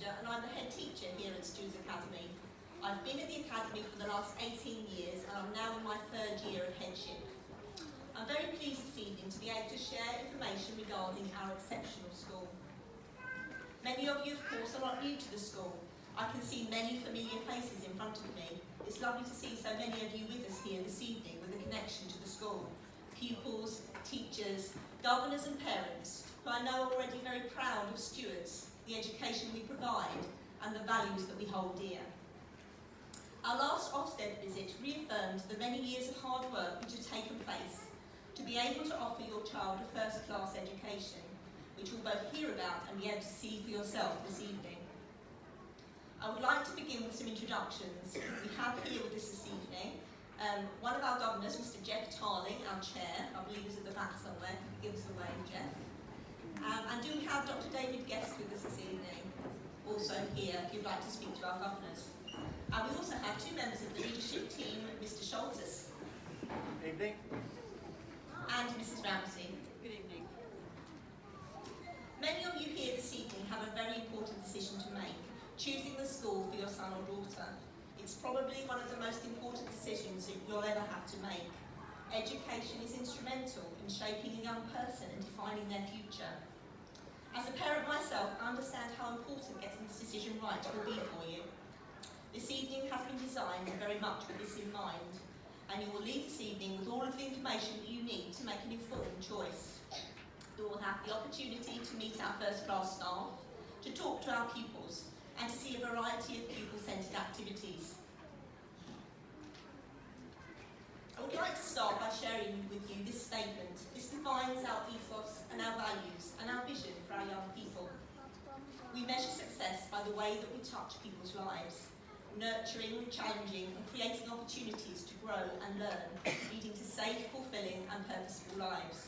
manager and I'm the head teacher here at Stewards Academy. I've been at the Academy for the last 18 years and I'm now in my third year of headship. I'm very pleased this evening to be able to share information regarding our exceptional school. Many of you, of course, are not new to the school. I can see many familiar faces in front of me. It's lovely to see so many of you with us here this evening with a connection to the school. Pupils, teachers, governors and parents who I know are already very proud of Stewards, the education we provide and the values that we hold dear. Our last Ofsted visit reaffirmed the many years of hard work which have taken place to be able to offer your child a first-class education, which you'll both hear about and be able to see for yourself this evening. I would like to begin with some introductions. We have here with us this evening one of our governors, Mr. Jeff Tarling, our chair. I believe he's at the back somewhere. Give us a wave, Jeff. And do we have Dr. David Guest with us this evening? Also here, if you'd like to speak to our governors. And we also have two members of the leadership team, Mr. Schultes. Evening. And Mrs. Ramsey. Good evening. Many of you here this evening have a very important decision to make, choosing the school for your son or daughter. It's probably one of the most important decisions that you'll ever have to make. Education is instrumental in shaping a young person and defining their future. As a parent myself, I understand how important getting this decision right will be for you. This evening has been designed very much with this in mind, and you will leave this evening with all of the information that you need to make an informed choice. You will have the opportunity to meet our first-class staff, to talk to our pupils, and to see a variety of pupil-centred activities. I would like to start by sharing with you this statement. This defines our ethos and our values and our vision for our young people. We measure success by the way that we touch people's lives, nurturing, challenging and creating opportunities to grow and learn, leading to safe, fulfilling and purposeful lives.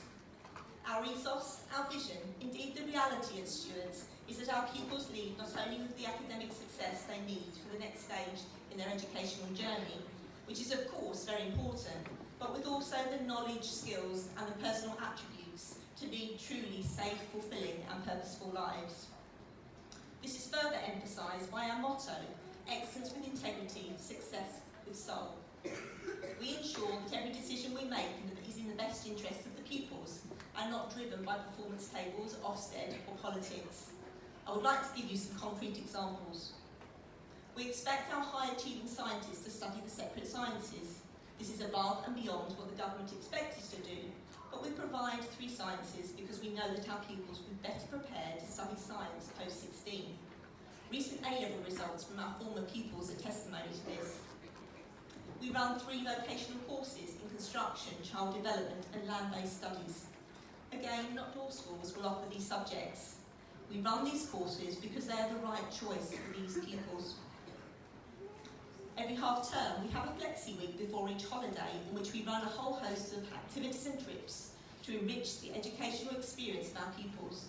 Our ethos, our vision, indeed the reality at Stewards, is that our pupils leave not only with the academic success they need for the next stage in their educational journey, which is of course very important, but with also the knowledge, skills and the personal attributes to lead truly safe, fulfilling and purposeful lives. This is further emphasised by our motto, excellence with integrity, success with soul. We ensure that every decision we make is in the best interest of the pupils and not driven by performance tables, Ofsted or politics. I would like to give you some concrete examples. We expect our high-achieving scientists to study the separate sciences. This is above and beyond what the government expects us to do, but we provide 3 sciences because we know that our pupils will be better prepared to study science post-16. Recent A-level results from our former pupils are testimony to this. We run 3 vocational courses in construction, child development and land-based studies. Again, not all schools will offer these subjects. We run these courses because they are the right choice for these pupils. Every half term, we have a flexi week before each holiday in which we run a whole host of activities and trips to enrich the educational experience of our pupils.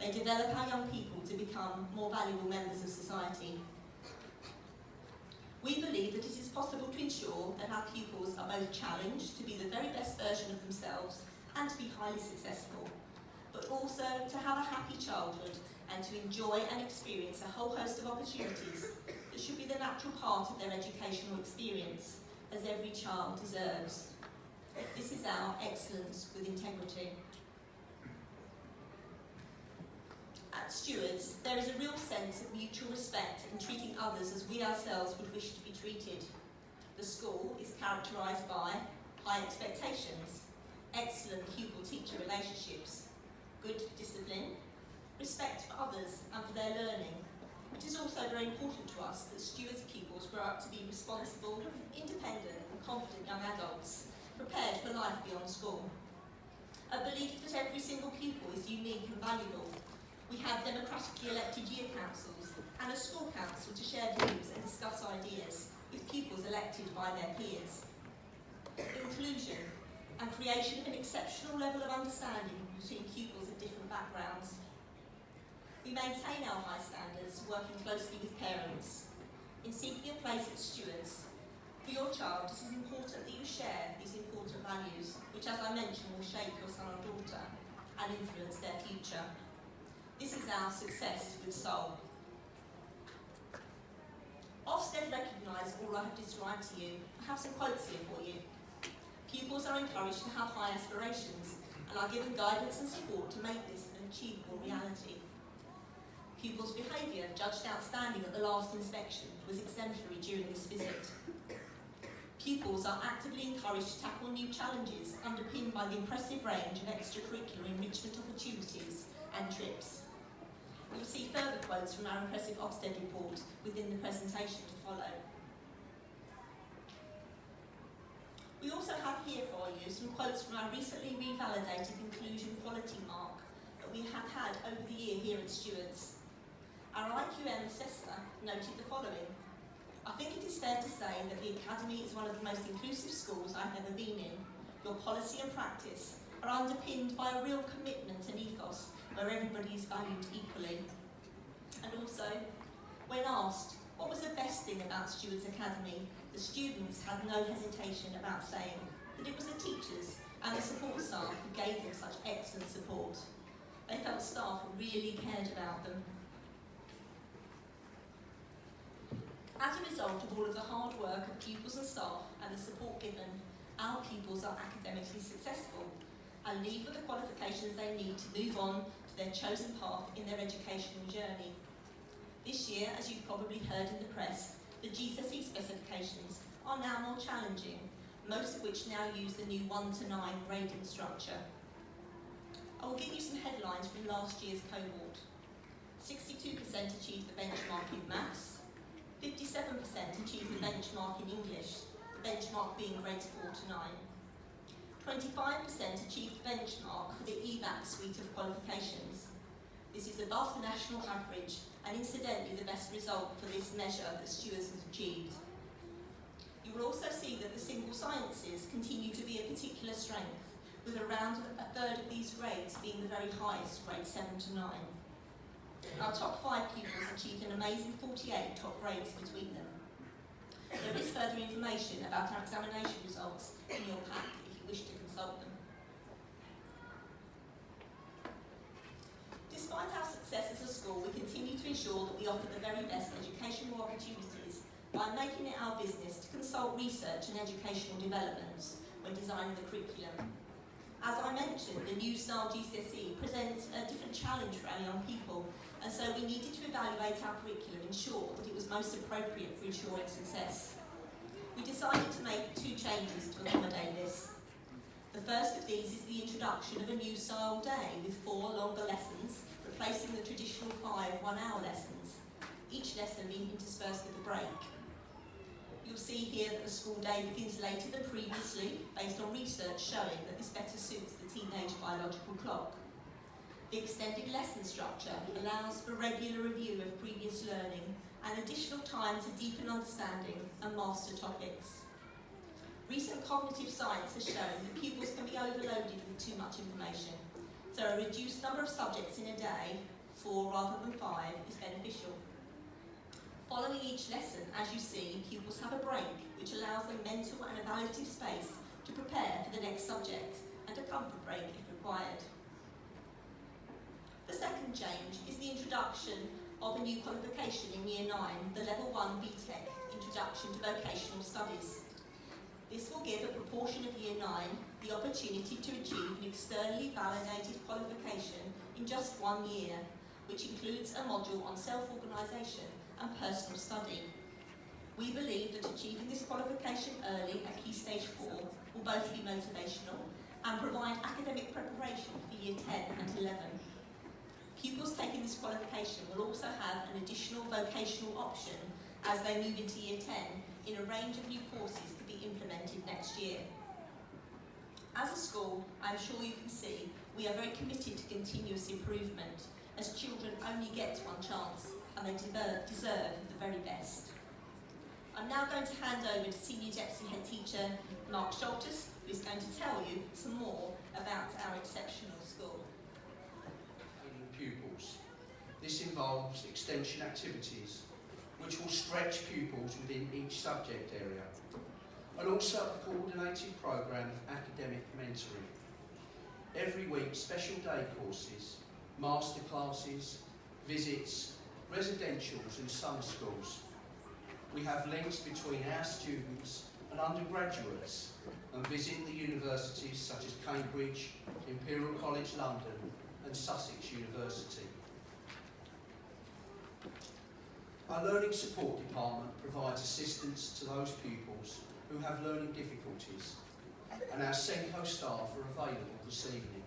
They develop our young people to become more valuable members of society. We believe that it is possible to ensure that our pupils are both challenged to be the very best version of themselves and to be highly successful, but also to have a happy childhood and to enjoy and experience a whole host of opportunities that should be the natural part of their educational experience, as every child deserves. This is our excellence with integrity. At Stewards, there is a real sense of mutual respect in treating others as we ourselves would wish to be treated. The school is characterised by high expectations, excellent pupil-teacher relationships, good discipline, respect for others and for their learning. It is also very important to us that Stewards pupils grow up to be responsible, independent and confident young adults, prepared for life beyond school. A belief that every single pupil is unique and valuable. We have democratically elected year councils and a school council to share views and discuss ideas with pupils elected by their peers. Inclusion and creation of an exceptional level of understanding between pupils of different backgrounds. We maintain our high standards, working closely with parents. In seeking a place at Stewards, for your child, it is important that you share these important values, which, as I mentioned, will shape your son or daughter and influence their future. This is our success with soul. summarise all I have described to you, I have some quotes here for you. Pupils are encouraged to have high aspirations and are given guidance and support to make this an achievable reality. Pupils' behaviour, judged outstanding at the last inspection, was exemplary during this visit. Pupils are actively encouraged to tackle new challenges, underpinned by the impressive range of extracurricular enrichment opportunities and trips. You'll see further quotes from our impressive Ofsted report within the presentation to follow. We also have here for you some quotes from our recently revalidated inclusion quality mark that we have had over the year here at Stewards. Our IQM assessor noted the following: I think it is fair to say that the Academy is one of the most inclusive schools I've ever been in. Your policy and practice are underpinned by a real commitment and ethos where everybody is valued equally. And also, when asked what was the best thing about Stewards Academy, the students had no hesitation about saying that it was the teachers and the support staff who gave them such excellent support. They felt staff really cared about them. As a result of all of the hard work of pupils and staff and the support given, our pupils are academically successful and leave with the qualifications they need to move on to their chosen path in their educational journey. This year, as you've probably heard in the press, the GCSE specifications are now more challenging, most of which now use the new 1 to 9 grading structure. I will give you some headlines from last year's cohort. 62% achieved the benchmark in maths, 57% achieved the benchmark in English, the benchmark being grades 4 to 9. 25% achieved the benchmark for the EVAC suite of qualifications. This is above the national average and incidentally the best result for this measure that Stewards has achieved. You will also see that the single sciences continue to be a particular strength, with around a third of these grades being the very highest, grades 7 to 9. Our top 5 pupils achieved an amazing 48 top grades between them. There is further information about our examination results in your pack if you wish to consult them. Despite our success as a school, we continue to ensure that we offer the very best educational opportunities by making it our business to consult research and educational developments when designing the curriculum. As I mentioned, the new style GCSE presents a different challenge for our young people, and so we needed to evaluate our curriculum and ensure that it was most appropriate for ensuring success. We decided to make 2 changes to accommodate this. The first of these is the introduction of a new style day with 4 longer lessons, replacing the traditional 5 one-hour lessons, each lesson being interspersed with a break. You'll see here that the school day begins later than previously, based on research showing that this better suits the teenage biological clock. The extended lesson structure allows for regular review of previous learning and additional time to deepen understanding and master topics. Recent cognitive science has shown that pupils can be overloaded with too much information, so a reduced number of subjects in a day, 4 rather than 5, is beneficial. Following each lesson, as you see, pupils have a break, which allows them mental and evaluative space to prepare for the next subject and a comfort break if required. The second change is the introduction of a new qualification in Year 9, the Level 1 BTEC, Introduction to Vocational Studies. This will give a proportion of Year 9 the opportunity to achieve an externally validated qualification in just 1 year, which includes a module on self-organisation and personal study. We believe that achieving this qualification early at Key Stage 4 will both be motivational and provide academic preparation for Year 10 and 11. Pupils taking this qualification will also have an additional vocational option as they move into Year 10 in a range of new courses to be implemented next year. As a school, I'm sure you can see, we are very committed to continuous improvement, as children only get one chance and they deserve the very best. I'm now going to hand over to Senior Deputy Head Teacher Mark Scholtes, who is going to tell you some more about our exceptional school. Pupils. This involves extension activities which will stretch pupils within each subject area, and also a coordinated programme of academic mentoring. Every week, special day courses, masterclasses, visits, residentials and summer schools. We have links between our students and undergraduates and visit the universities such as Cambridge, Imperial College London and Sussex University. Our Learning Support Department provides assistance to those pupils who have learning difficulties, and our Senko staff are available this evening.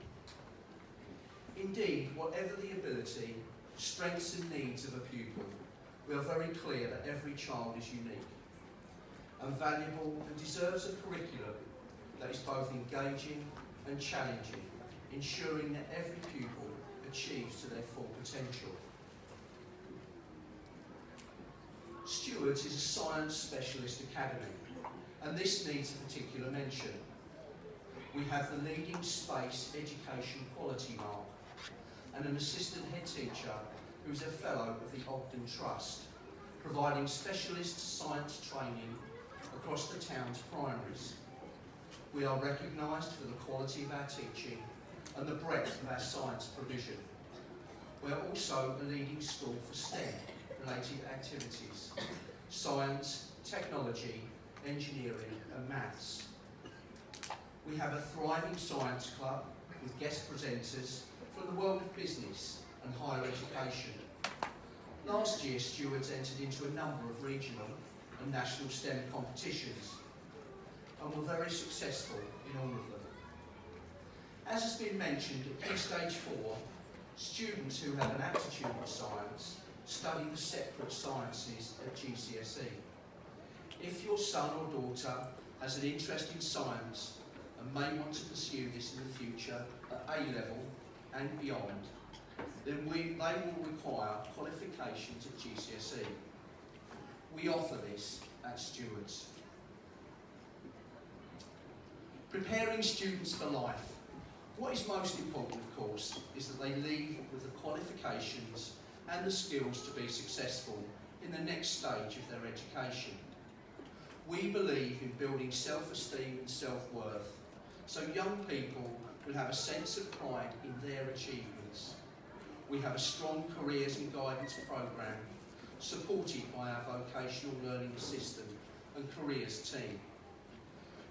Indeed, whatever the ability, strengths and needs of a pupil, we are very clear that every child is unique and valuable and deserves a curriculum that is both engaging and challenging, ensuring that every pupil achieves to their full potential. Stewards is a science specialist academy, and this needs a particular mention. We have the leading space education quality mark and an assistant head teacher who is a fellow of the Ogden Trust, providing specialist science training across the town's primaries. We are recognised for the quality of our teaching and the breadth of our science provision. We are also a leading school for STEM-related activities: science, technology, engineering and maths. We have a thriving science club with guest presenters from the world of business and higher education. Last year, Stewards entered into a number of regional and national STEM competitions and were very successful in all of them. As has been mentioned, at Key Stage 4, students who have an aptitude for science study the separate sciences at GCSE. If your son or daughter has an interest in science and may want to pursue this in the future at A-level and beyond, then they will require qualifications at GCSE. We offer this at Stewards. Preparing students for life. What is most important, of course, is that they leave with the qualifications and the skills to be successful in the next stage of their education. We believe in building self-esteem and self-worth, so young people will have a sense of pride in their achievements. We have a strong careers and guidance programme supported by our vocational learning assistant and careers team.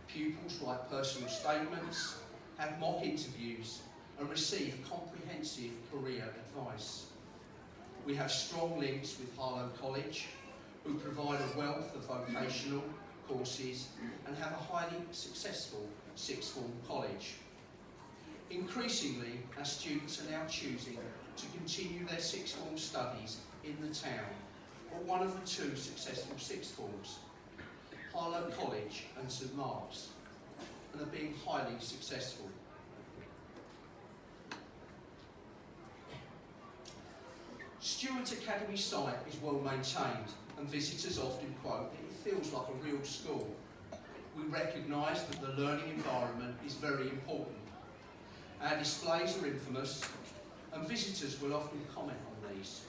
Pupils write personal statements, have mock interviews and receive comprehensive career advice. We have strong links with Harlow College, who provide a wealth of vocational courses and have a highly successful sixth form college. Increasingly, our students are now choosing to continue their sixth form studies in the town, or one of the two successful sixth forms, Harlow College and St Mark's, and are being highly successful. Stewards Academy site is well maintained, and visitors often quote that it feels like a real school. We recognise that the learning environment is very important. Our displays are infamous, and visitors will often comment on these.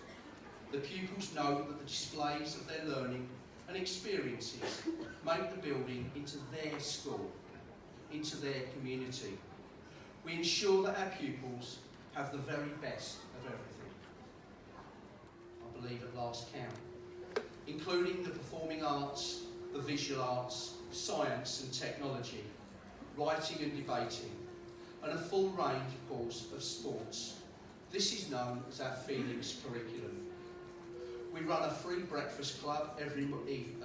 The pupils know that the displays of their learning and experiences make the building into their school, into their community. We ensure that our pupils have the very best of everything. I believe at last count, including the performing arts, the visual arts, science and technology, writing and debating, and a full range, of course, of sports. This is known as our Phoenix curriculum. We run a free breakfast club every morning,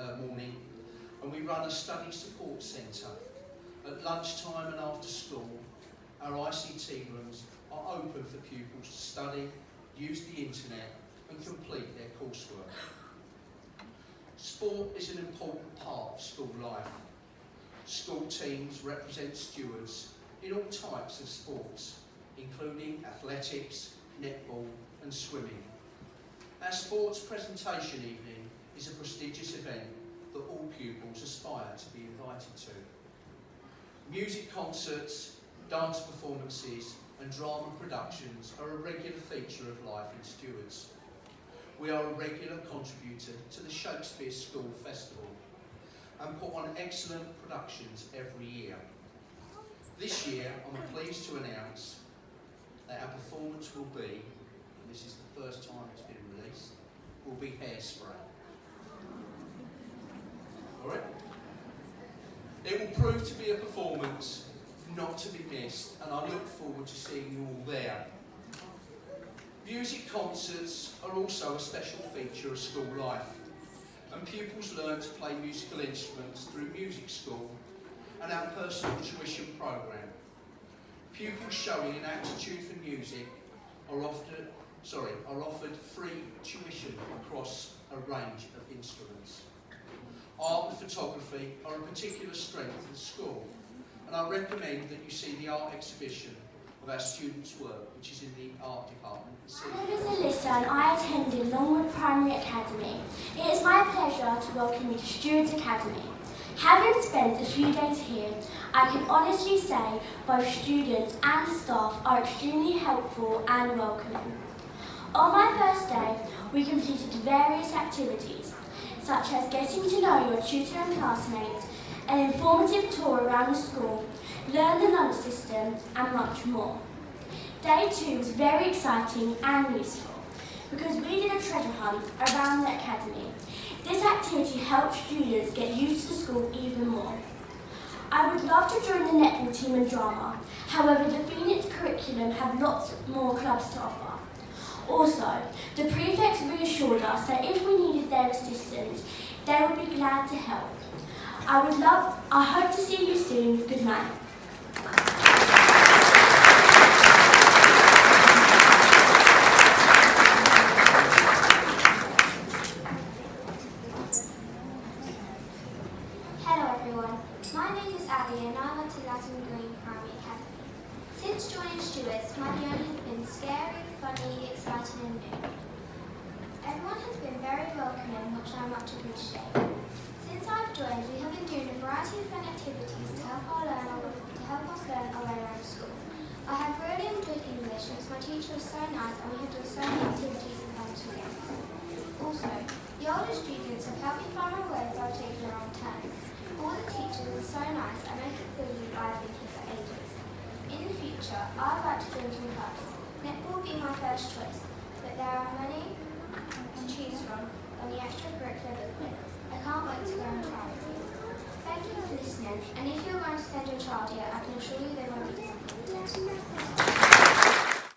and we run a study support centre. At lunchtime and after school, our ICT rooms are open for pupils to study, use the internet and complete their coursework. Sport is an important part of school life. School teams represent Stewards in all types of sports, including athletics, netball and swimming. Our sports presentation evening is a prestigious event that all pupils aspire to be invited to. Music concerts, dance performances and drama productions are a regular feature of life in Stewards. We are a regular contributor to the Shakespeare School Festival and put on excellent productions every year. This year, I'm pleased to announce that our performance will be, and this is the first time it's been released, will be Hairspray. Alright? It will prove to be a performance not to be missed, and I look forward to seeing you all there. Music concerts are also a special feature of school life, and pupils learn to play musical instruments through music school and our personal tuition programme. Pupils showing an aptitude for music are offered free tuition across a range of instruments. Art and photography are a particular strength of the school, and I recommend that you see the art exhibition of our students' work, which is in the art department. My name is Alyssa and I attended Longwood Primary Academy. It is my pleasure to welcome you to Stewards Academy. Having spent a few days here, I can honestly say both students and staff are extremely helpful and welcoming. On my first day, we completed various activities, such as getting to know your tutor and classmates, an informative tour around the school, learn the lunch system, and much more. Day 2 was very exciting and useful because we did a treasure hunt around the academy. This activity helped students get used to school even more. I would love to join the netball team and drama, however the Phoenix curriculum have lots more clubs to offer. Also, the prefects reassured us that if we needed their assistance, they would be glad to help. I hope to see you soon. Good night. Hello everyone, my name is Abby and I went to Latin Green Primary Academy. Since joining Stewards, my journey has been scary, funny, exciting and new. Everyone has been very welcoming, which I much appreciate. Since I've joined, we have been doing a variety of fun activities to help us learn our way around school. I have really enjoyed English because my teacher was so nice and we have done so many activities and fun together. Also, the older students have helped me find my way while taking their own turns. All the teachers are so nice and make it feel like I've been here for ages. In the future, I'd like to join some clubs. Netball will be my first choice, but there are many to choose from on the extracurricular booklet. I can't wait to go and try it. Thank you for listening, and if you're going to send your child here, I can assure you they won't be disappointed.